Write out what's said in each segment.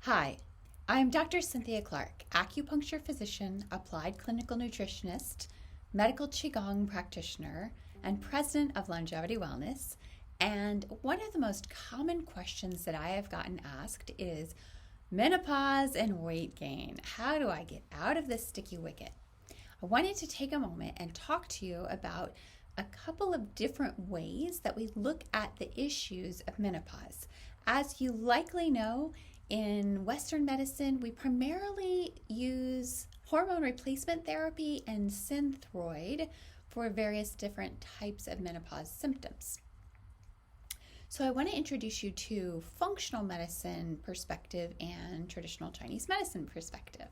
Hi, I'm Dr. Cynthia Clark, acupuncture physician, applied clinical nutritionist, medical Qi Gong practitioner, and president of Longevity Wellness. And one of the most common questions that I have gotten asked is menopause and weight gain. How do I get out of this sticky wicket? I wanted to take a moment and talk to you about a couple of different ways that we look at the issues of menopause. As you likely know, in Western medicine, we primarily use hormone replacement therapy and synthroid for various different types of menopause symptoms. So I want to introduce you to functional medicine perspective and traditional Chinese medicine perspective.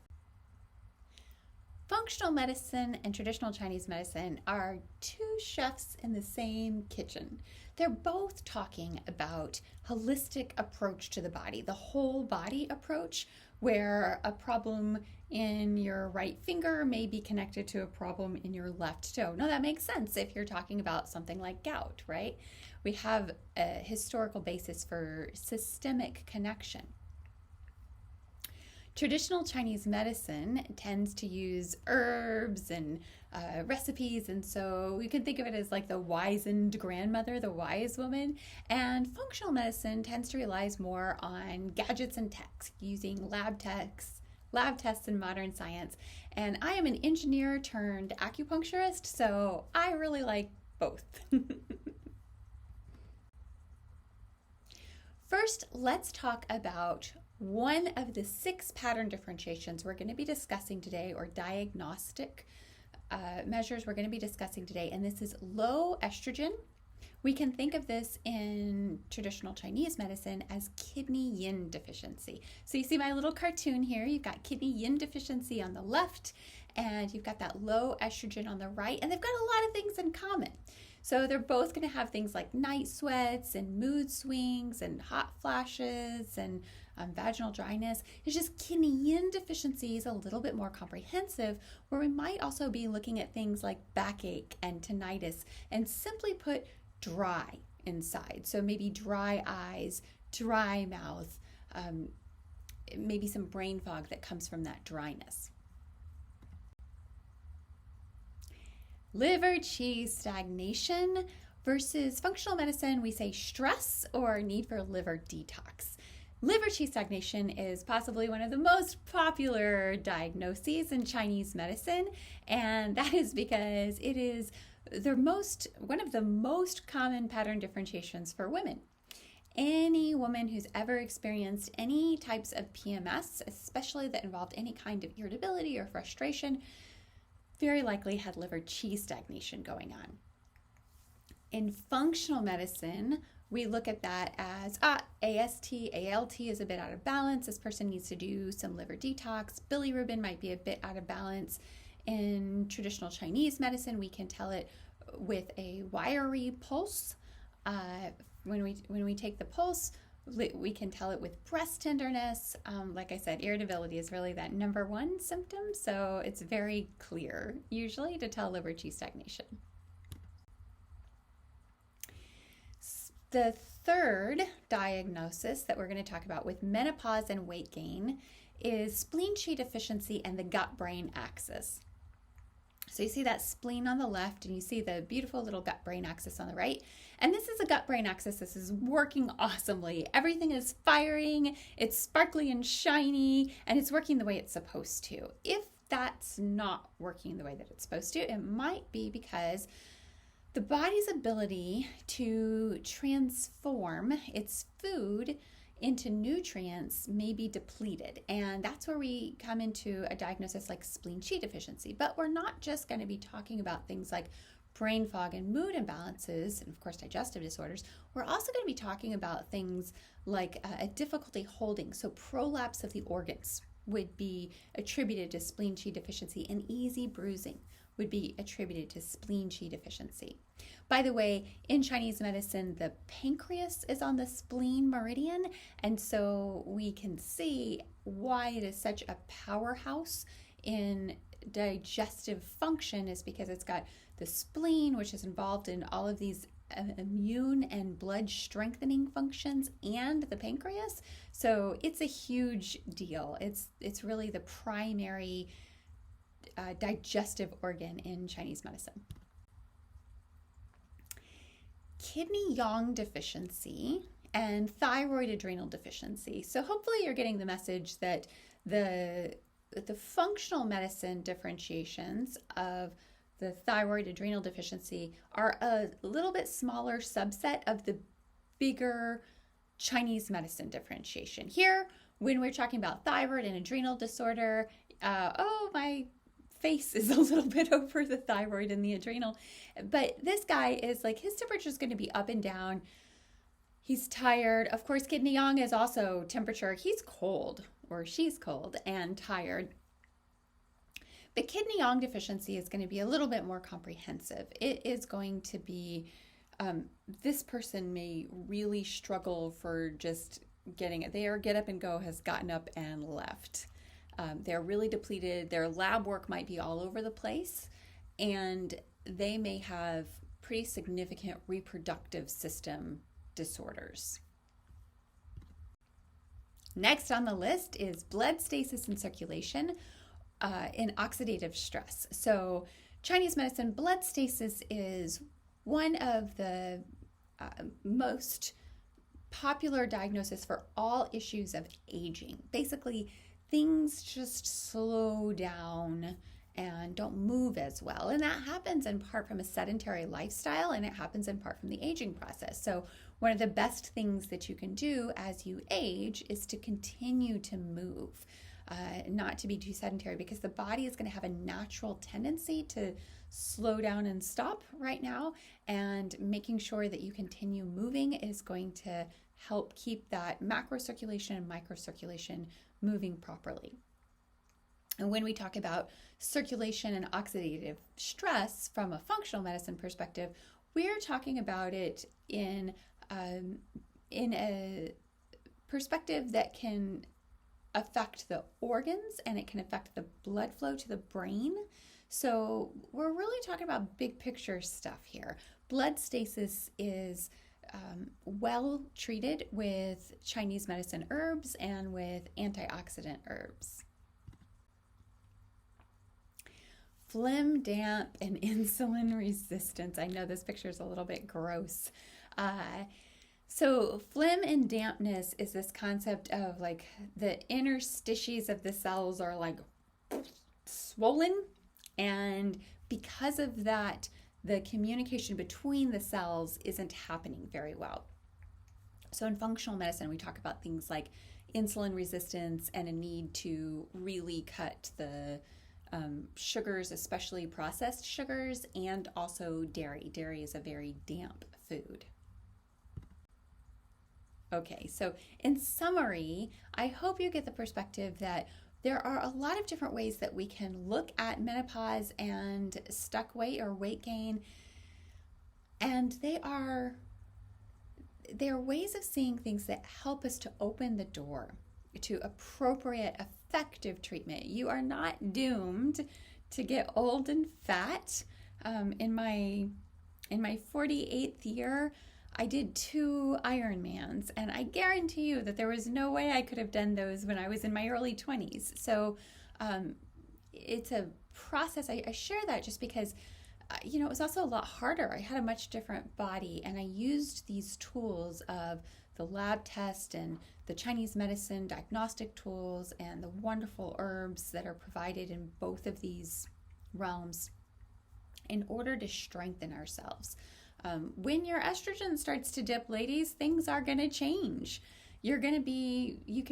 Functional medicine and traditional Chinese medicine are two chefs in the same kitchen. They're both talking about holistic approach to the body, the whole body approach, where a problem in your right finger may be connected to a problem in your left toe. Now that makes sense if you're talking about something like gout, right? We have a historical basis for systemic connection. Traditional Chinese medicine tends to use herbs and recipes, and so we can think of it as like the wizened grandmother, the wise woman. And functional medicine tends to rely more on gadgets and techs, using lab tests and modern science. And I am an engineer turned acupuncturist, so I really like both. First, let's talk about one of the 6 pattern differentiations we're going to be discussing today, or diagnostic measures we're going to be discussing today, and this is low estrogen. We can think of this in traditional Chinese medicine as kidney yin deficiency. So you see my little cartoon here, you've got kidney yin deficiency on the left, and you've got that low estrogen on the right, and they've got a lot of things in common. So they're both going to have things like night sweats and mood swings and hot flashes and vaginal dryness. It's just kidney yin deficiency is a little bit more comprehensive, where we might also be looking at things like backache and tinnitus, and simply put, dry inside. So maybe dry eyes, dry mouth, maybe some brain fog that comes from that dryness. Liver qi stagnation versus functional medicine, we say stress or need for liver detox. Liver qi stagnation is possibly one of the most popular diagnoses in Chinese medicine, and that is because it is one of the most common pattern differentiations for women. Any woman who's ever experienced any types of PMS, especially that involved any kind of irritability or frustration, very likely had liver qi stagnation going on. In functional medicine, we look at that as AST, ALT is a bit out of balance. This person needs to do some liver detox. Bilirubin might be a bit out of balance. In traditional Chinese medicine, we can tell it with a wiry pulse. When we take the pulse, we can tell it with breast tenderness. Like I said, irritability is really that number one symptom, so it's very clear usually to tell liver qi stagnation. The third diagnosis that we're going to talk about with menopause and weight gain is spleen qi deficiency and the gut-brain axis. So you see that spleen on the left, and you see the beautiful little gut-brain axis on the right. And this is a gut-brain axis. This is working awesomely. Everything is firing, it's sparkly and shiny, and it's working the way it's supposed to. If that's not working the way that it's supposed to, it might be because the body's ability to transform its food into nutrients may be depleted, and that's where we come into a diagnosis like spleen qi deficiency. But we're not just going to be talking about things like brain fog and mood imbalances, and of course digestive disorders. We're also going to be talking about things like a difficulty holding, so prolapse of the organs would be attributed to spleen qi deficiency, and easy bruising would be attributed to spleen qi deficiency. By the way, in Chinese medicine, the pancreas is on the spleen meridian, and so we can see why it is such a powerhouse in digestive function is because it's got the spleen, which is involved in all of these immune and blood strengthening functions and the pancreas. So it's a huge deal. It's really the primary digestive organ in Chinese medicine. Kidney yang deficiency and thyroid adrenal deficiency. So hopefully you're getting the message that the functional medicine differentiations of the thyroid adrenal deficiency are a little bit smaller subset of the bigger Chinese medicine differentiation. Here, when we're talking about thyroid and adrenal disorder, my face is a little bit over the thyroid and the adrenal. But this guy is like, his temperature is going to be up and down. He's tired. Of course, kidney yang is also temperature. He's cold, or she's cold and tired. But kidney yang deficiency is going to be a little bit more comprehensive. It is going to be, this person may really struggle for just getting it. Their get up and go has gotten up and left. They're really depleted. Their lab work might be all over the place, and they may have pretty significant reproductive system disorders. Next on the list is blood stasis and circulation in oxidative stress. So Chinese medicine, blood stasis is one of the most popular diagnosis for all issues of aging. Basically, things just slow down and don't move as well. And that happens in part from a sedentary lifestyle, and it happens in part from the aging process. So one of the best things that you can do as you age is to continue to move, not to be too sedentary, because the body is going to have a natural tendency to slow down and stop right now, and making sure that you continue moving is going to help keep that macrocirculation and microcirculation moving properly. And when we talk about circulation and oxidative stress from a functional medicine perspective, we're talking about it in a perspective that can affect the organs, and it can affect the blood flow to the brain. So we're really talking about big picture stuff here. Blood stasis is well treated with Chinese medicine herbs and with antioxidant herbs. Phlegm, damp, and insulin resistance. I know this picture is a little bit gross. So phlegm and dampness is this concept of like the interstices of the cells are like swollen, and because of that, the communication between the cells isn't happening very well. So in functional medicine, we talk about things like insulin resistance and a need to really cut the sugars, especially processed sugars, and also dairy. Dairy is a very damp food. Okay, so in summary, I hope you get the perspective that there are a lot of different ways that we can look at menopause and stuck weight or weight gain, and they are ways of seeing things that help us to open the door to appropriate, effective treatment. You are not doomed to get old and fat. In my 48th year, I did 2 Ironmans, and I guarantee you that there was no way I could have done those when I was in my early 20s. So it's a process. I share that just because, it was also a lot harder. I had a much different body, and I used these tools of the lab test and the Chinese medicine diagnostic tools and the wonderful herbs that are provided in both of these realms in order to strengthen ourselves. When your estrogen starts to dip, ladies, things are going to change. You can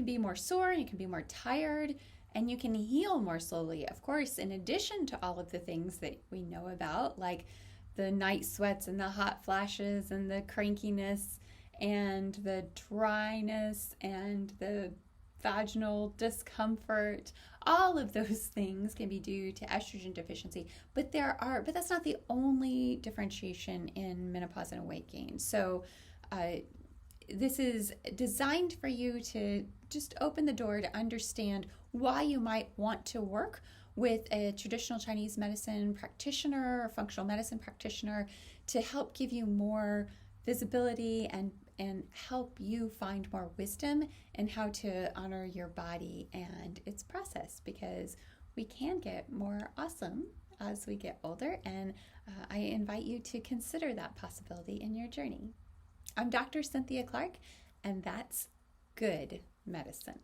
be more sore, you can be more tired, and you can heal more slowly. Of course, in addition to all of the things that we know about, like the night sweats and the hot flashes and the crankiness and the dryness and the vaginal discomfort, all of those things can be due to estrogen deficiency. But that's not the only differentiation in menopause and weight gain. So this is designed for you to just open the door to understand why you might want to work with a traditional Chinese medicine practitioner or functional medicine practitioner to help give you more visibility and help you find more wisdom in how to honor your body and its process, because we can get more awesome as we get older, and I invite you to consider that possibility in your journey. I'm Dr. Cynthia Clark, and that's good medicine.